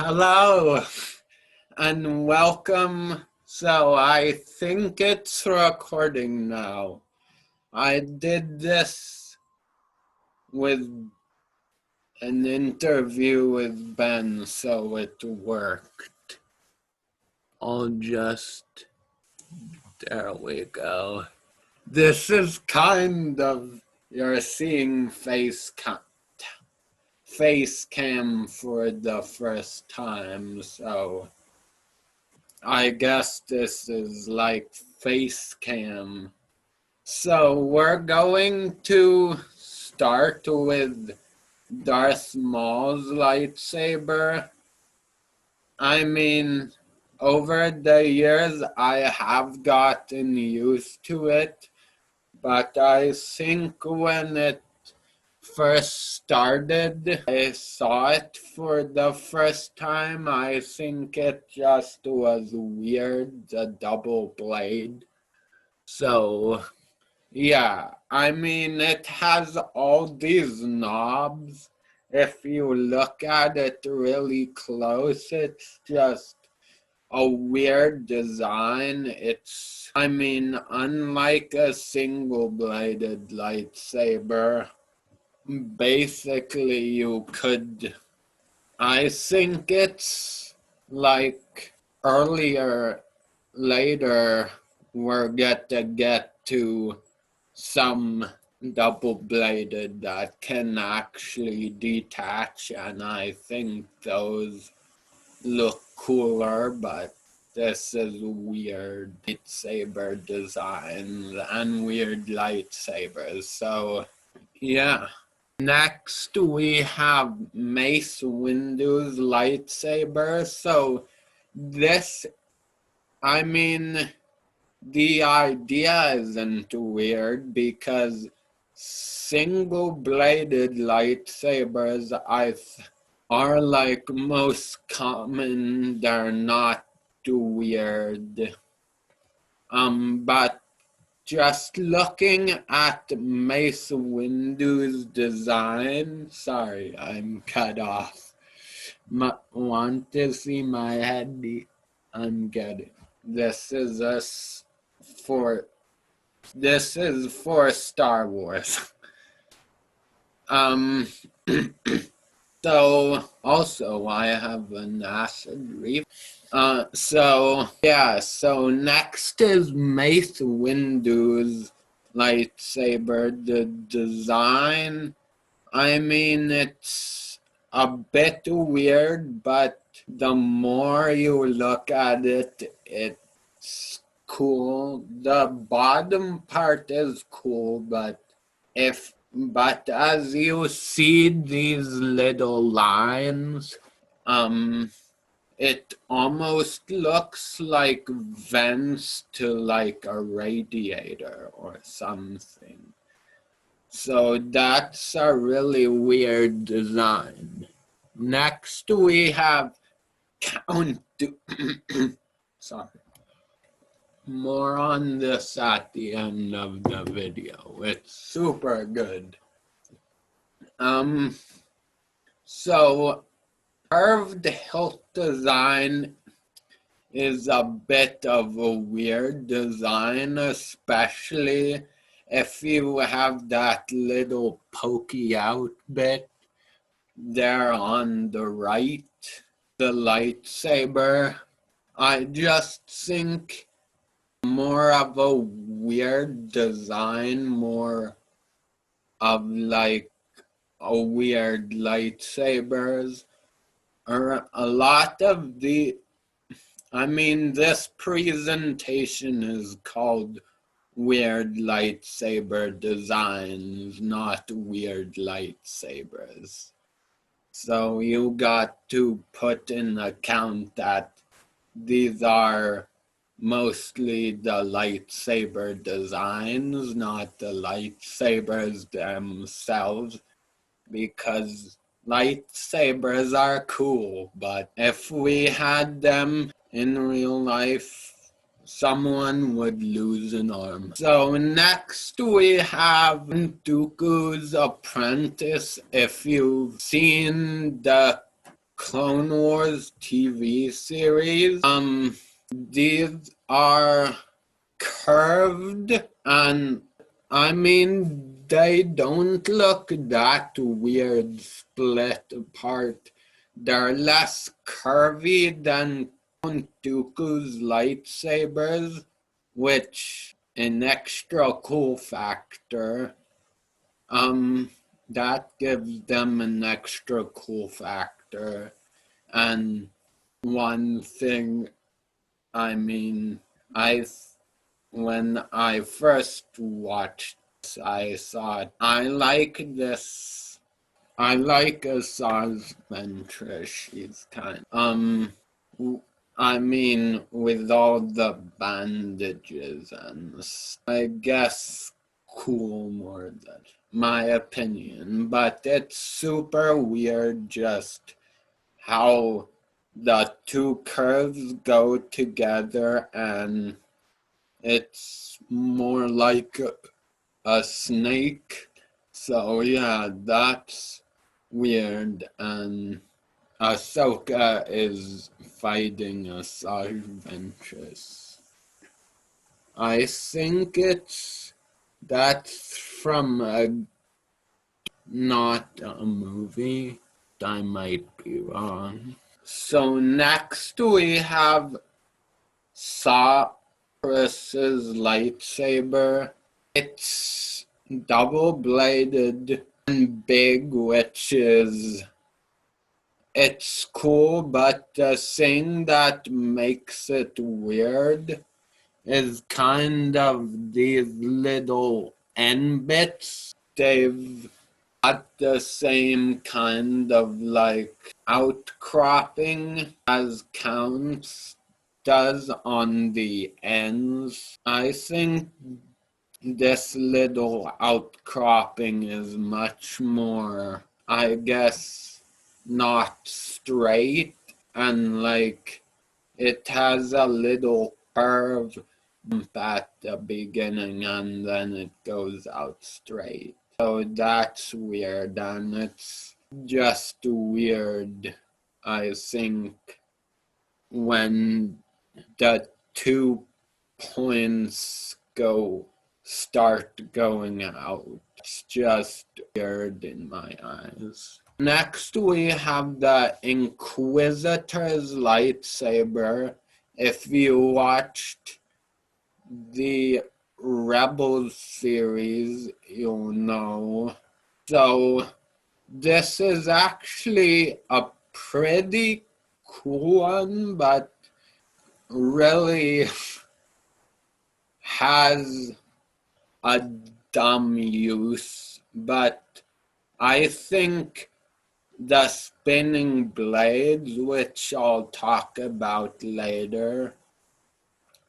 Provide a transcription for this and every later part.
Hello and welcome. So I think it's recording now. I did this with an interview with Ben, so it worked. There we go. This is kind of, you're seeing face cam for the first time, so I guess this is like face cam. So we're going to start with Darth Maul's lightsaber. I mean, over the years I have gotten used to it, but I think when it first started, I saw it for the first time. I think it just was weird, the double blade. So, yeah, I mean, it has all these knobs. If you look at it really close, it's just a weird design. Unlike a single-bladed lightsaber, basically I think it's like later, we're gonna get to some double-bladed that can actually detach, and I think those look cooler, but this is weird lightsaber designs and weird lightsabers, so yeah. Next, we have Mace Windu's lightsaber. So this, the idea isn't weird because single-bladed lightsabers are like most common. They're not too weird. But just looking at Mace Windu's design, sorry, I'm cut off. Want to see my head? I'm getting. This is for Star Wars. So also I have an acid reflux. So next is Mace Windu's lightsaber. The design, it's a bit weird, but the more you look at it, it's cool. The bottom part is cool, but as you see these little lines, it almost looks like vents to like a radiator or something. So that's a really weird design. Next we have Count sorry. More on this at the end of the video. It's super good. So curved hilt design is a bit of a weird design, especially if you have that little pokey out bit there on the right, the lightsaber. I just think more of a weird design, more of like a weird lightsabers. Or a lot of this presentation is called Weird Lightsaber Designs, not Weird Lightsabers. So you got to put in account that these are mostly the lightsaber designs, not the lightsabers themselves, because lightsabers are cool, but if we had them in real life, someone would lose an arm. So next we have Dooku's Apprentice. If you've seen the Clone Wars TV series. These are curved, and I mean, they don't look that weird split apart. They're less curvy than Count Dooku's lightsabers, which an extra cool factor. That gives them an extra cool factor. And one thing, I mean, when I first watched this, I thought, I like this. I like Asajj Ventress. She's I mean, with all the bandages and I guess cool more than my opinion, but it's super weird just how the two curves go together, and it's more like a snake. So yeah, that's weird. And Ahsoka is fighting Asajj Ventress. I think that's from not a movie. I might be wrong. So next we have Saber's lightsaber. It's double-bladed and big, which is it's cool, but the thing that makes it weird is kind of these little end bits. They've got the same kind of like outcropping as Counts does on the ends. I think this little outcropping is much more, I guess, not straight, and like it has a little curve at the beginning and then it goes out straight. So that's weird, and it's just weird, I think, when the 2 points start going out. It's just weird in my eyes. Next we have the Inquisitor's lightsaber. If you watched the Rebels series, you'll know. So this is actually a pretty cool one, but really has a dumb use. But I think the spinning blades, which I'll talk about later,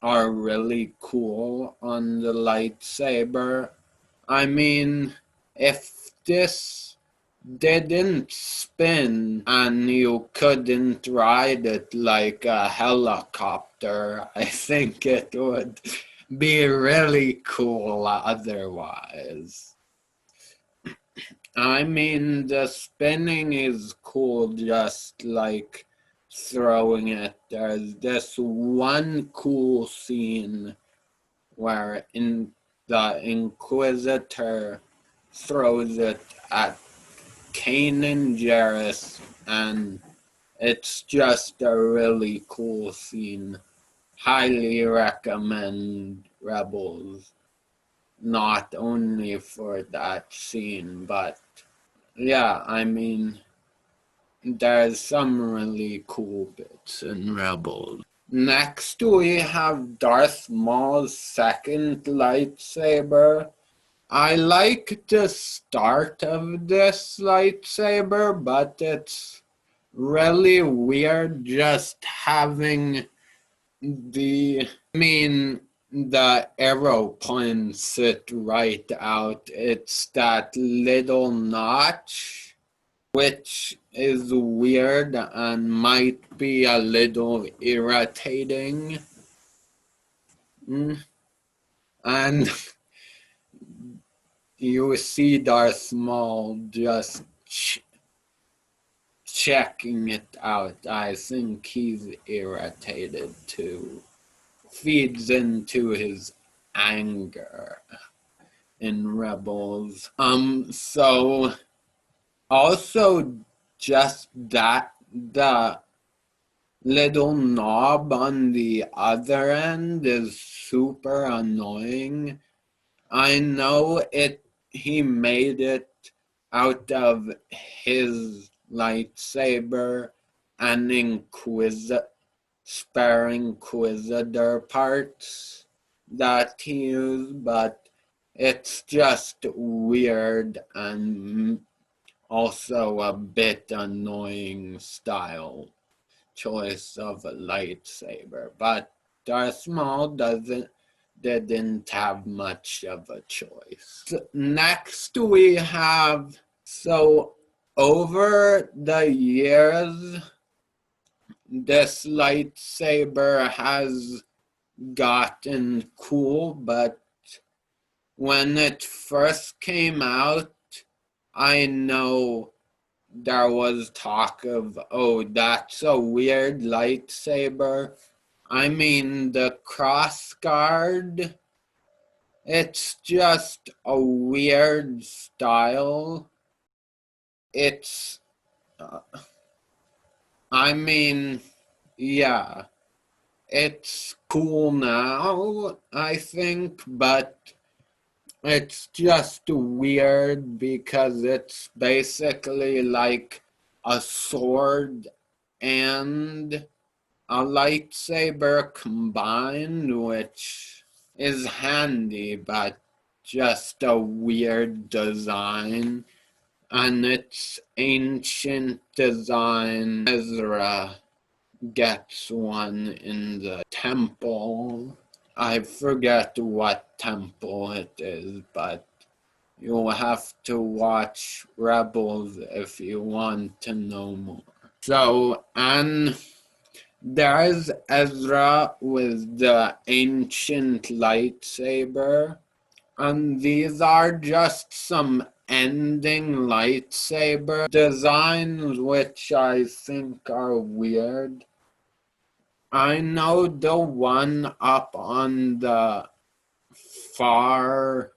are really cool on the lightsaber. I mean, if this didn't spin and you couldn't ride it like a helicopter, I think it would be really cool otherwise. I mean, the spinning is cool, just like throwing it. There's this one cool scene where the Inquisitor throws it at Kanan Jarrus, and it's just a really cool scene. Highly recommend Rebels, not only for that scene, but yeah, I mean, there's some really cool bits in Rebels. Next, we have Darth Maul's second lightsaber. I like the start of this lightsaber, but it's really weird just having the arrow points it right out. It's that little notch, which is weird and might be a little irritating. And you see Darth Maul just checking it out. I think he's irritated too. Feeds into his anger in Rebels. So also just that the little knob on the other end is super annoying. I know he made it out of his lightsaber and spare Inquisitor parts that he used, but it's just weird and also a bit annoying style choice of a lightsaber. But Darth Maul didn't have much of a choice. Next we have, so over the years, this lightsaber has gotten cool, but when it first came out, I know there was talk of, oh, that's a weird lightsaber. I mean, the crossguard, it's just a weird style. It's, I mean, yeah, it's cool now, I think, but it's just weird because it's basically like a sword and a lightsaber combined, which is handy, but just a weird design. And it's ancient design. Ezra gets one in the temple. I forget what temple it is, but you'll have to watch Rebels if you want to know more. So, and there's Ezra with the ancient lightsaber, and these are just some ending lightsaber designs which I think are weird. I know the one up on the far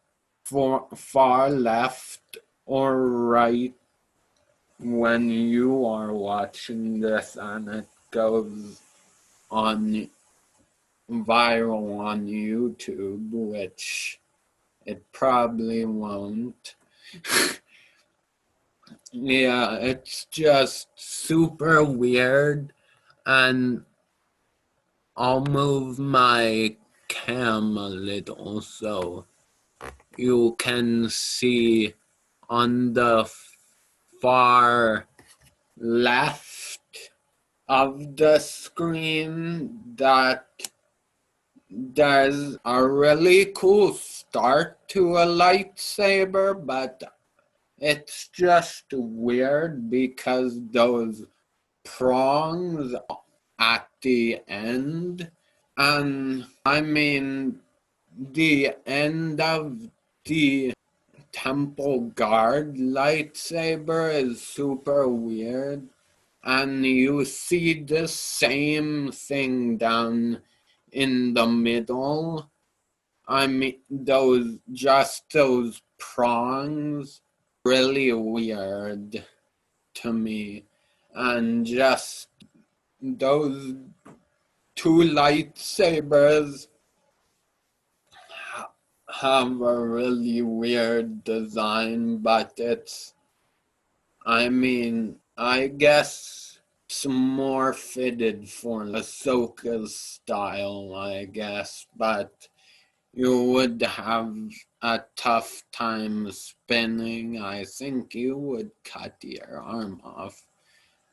left or right when you are watching this and it goes on viral on YouTube, which it probably won't. Yeah, it's just super weird, and I'll move my cam a little so you can see on the far left of the screen that there's a really cool start to a lightsaber, but it's just weird because those prongs at the end, and I mean the end of the temple guard lightsaber is super weird, and you see the same thing down in the middle. I mean, those prongs really weird to me, and just those two lightsabers have a really weird design, but I mean, I guess it's more fitted for Ahsoka's style, I guess, but you would have a tough time spinning. I think you would cut your arm off.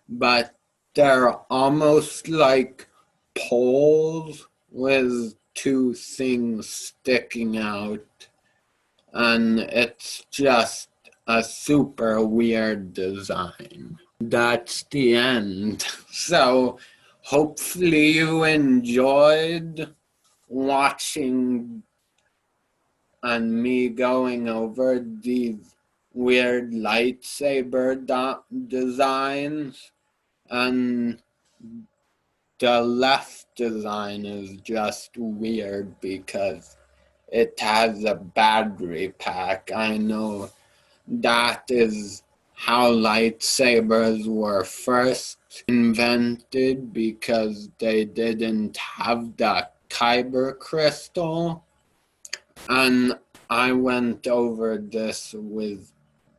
But they're almost like poles with two things sticking out, and it's just a super weird design. That's the end. So hopefully you enjoyed watching and me going over these weird lightsaber designs, and the left design is just weird because it has a battery pack. I know that is how lightsabers were first invented because they didn't have the kyber crystal. And I went over this with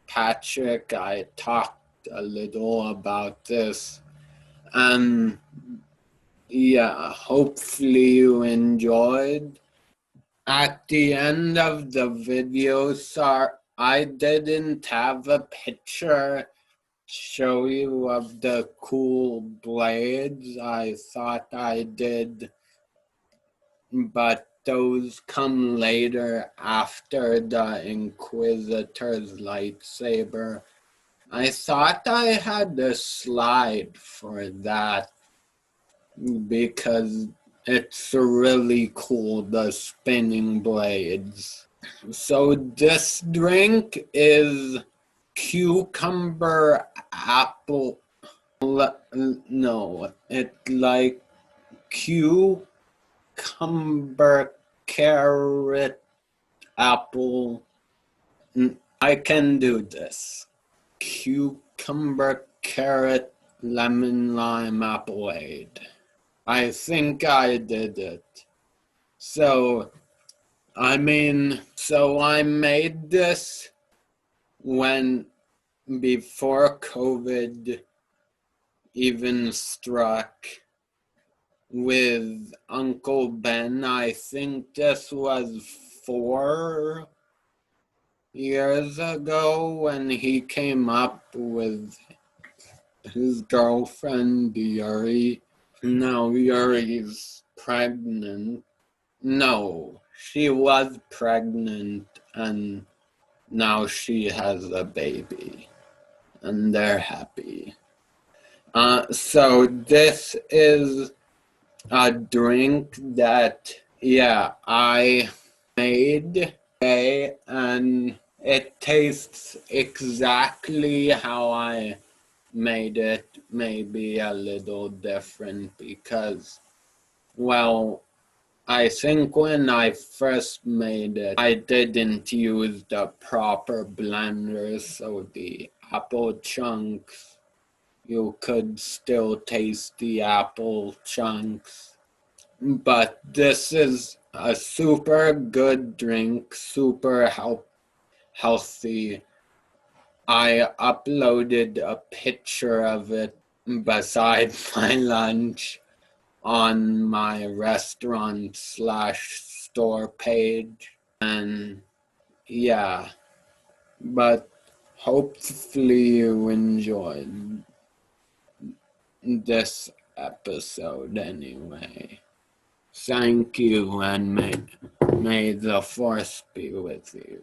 Patrick. I talked a little about this. And yeah, hopefully you enjoyed. At the end of the video, sorry, I didn't have a picture show you of the cool blades. I thought I did, but those come later after the Inquisitor's lightsaber. I thought I had a slide for that because it's really cool, the spinning blades. So this drink is cucumber apple. No, it's like cucumber carrot apple. I can do this. Cucumber carrot lemon lime appleade. I think I did it. So I made this before COVID even struck with Uncle Ben. I think this was 4 years ago when he came up with his girlfriend Yuri. Now Yuri's pregnant. No, she was pregnant and now she has a baby. And they're happy. So this is a drink that, I made today, and it tastes exactly how I made it, maybe a little different because, well, I think when I first made it, I didn't use the proper blender, so the apple chunks, you could still taste the apple chunks. But this is a super good drink, super healthy. I uploaded a picture of it beside my lunch on my restaurant/store page. And yeah, but hopefully you enjoyed this episode anyway. Thank you, and may the force be with you.